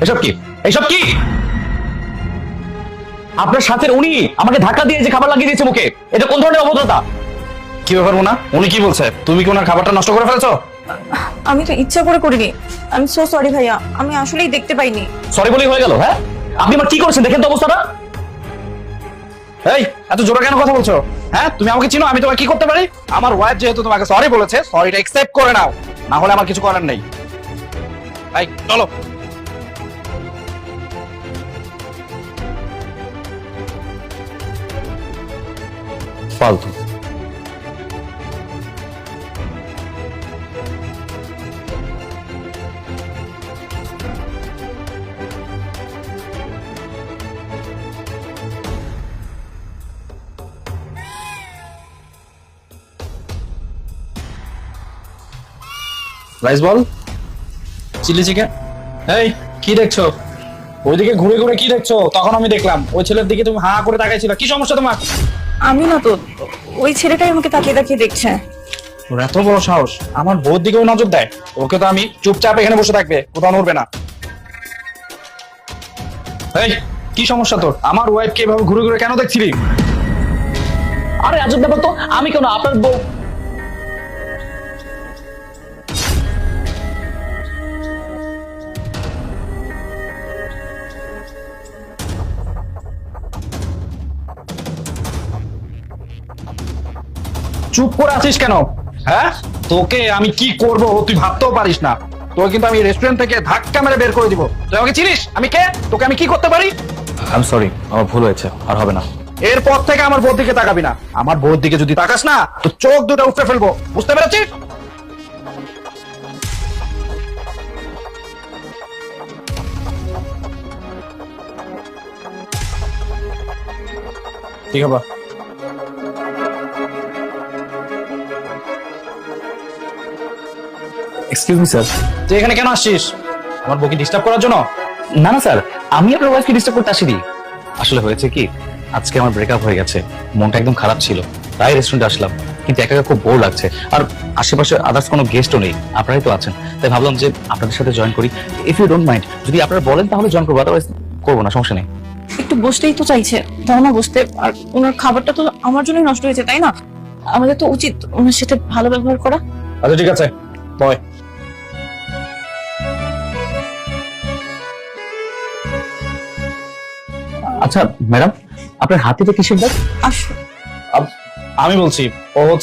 এসব কি? এইসব কি? আপনার সাথে উনি আমাকে ধাক্কা দিয়ে যে খাবার লাগিয়ে দিয়েছে মুখে, এটা কোন ধরনের অভদ্রতা? কি ব্যাপার মোনা, উনি কি বলছে? তুমি কি ওনার খাবারটা নষ্ট করে ফেলেছো? আমি তো ইচ্ছা করে করিনি। আমি সো সরি ভাইয়া, আমি আসলেই দেখতে পাইনি। সরি বলেই হয়ে গেল? হ্যাঁ, আপনি আমার কি করেছেন দেখেন তো অবস্থাটা। এই, এত জোরে কেন কথা বলছো? হ্যাঁ, তুমি আমাকে চিনো, আমি তোমাকে কি করতে পারি? আমার ওয়াইফ যেহেতু তোমাকে সরি বলেছে, সরিটা অ্যাকসেপ্ট করে নাও, না হলে আমার কিছু করার নেই। এই চলো। ফালতু। রাইস বল, চিলি চিকেন। এই কি দেখছো? ওইদিকে ঘুরে ঘুরে কি দেখছো? তখন আমি দেখলাম ওই ছেলের দিকে তুমি হা করে তাকাইছিল। কি সমস্যা তোমার? আমি না তো, ওই ছেলেটাই আমাকে তাকিয়ে তাকিয়ে দেখছে। ওর এত বড় সাহস আমার বউর দিকেও নজর দেয়। ওকে তো আমি চুপচাপ এখানে বসে থাকবে, কোথাও নড়বে না। এই কি সমস্যা তোর? আমার ওয়াইফকে এভাবে ঘুরে ঘুরে কেন দেখছিলি? আরে আজব ব্যাপার তো, আমি কেন, আপনার বউ। চুপ করে আছিস কেন? হ্যাঁ, তোকে আমি কি করব তুই ভাবতেও পারিস না। তোকে কিন্তু আমি রেস্টুরেন্ট থেকে ধাক্কা মেরে বের করে দিব। তুই আমাকে চিনিস আমি কে? তোকে আমি কি করতে পারি? আই এম সরি, আমার ভুল হয়েছে, আর হবে না। এরপর থেকে আমার বউর দিকে তাকাবি না। আমার বউর দিকে যদি তাকাস না তো চোখ দুটো উপড়ে ফেলবো, বুঝতে পেরেছিস? ঠিক আছে। Excuse me sir. তুই এখানে কেন আসছিস? আমার বউকে ডিস্টার্ব করার জন্য? না না স্যার, আমি আপনার ওয়াইফকে ডিস্টার্ব করতে আসিনি। আসলে হয়েছে কি, আজকে আমার ব্রেকআপ হয়ে গেছে, মনটা একদম খারাপ ছিল, তাই রেস্টুরেন্টে আসলাম। কিন্তু একা একা খুব বোর লাগছে, আর আশেপাশে আদার্স কোনো গেস্টও নেই, আপনারাই তো আছেন, তাই ভাবলাম যে আপনাদের সাথে জয়েন করি। ইফ ইউ ডোন্ট মাইন্ড, যদি আপনারা বলেন তাহলে জয়েন করবো, আদারওয়াইজ করবো না, সমস্যা নেই। একটু বসতেই তো চাইছে, দাও না বসতে। আর ওনার খাবারটা তো আমার জন্যই নষ্ট হয়েছে, তাই না? আমাদের তো উচিত ওনার সাথে ভালো ব্যবহার করা। আচ্ছা ঠিক আছে, বয়। আচ্ছা ম্যাডাম, আপনার হাতিতে কিসের দাগ? আসো। আমি বলছি, ও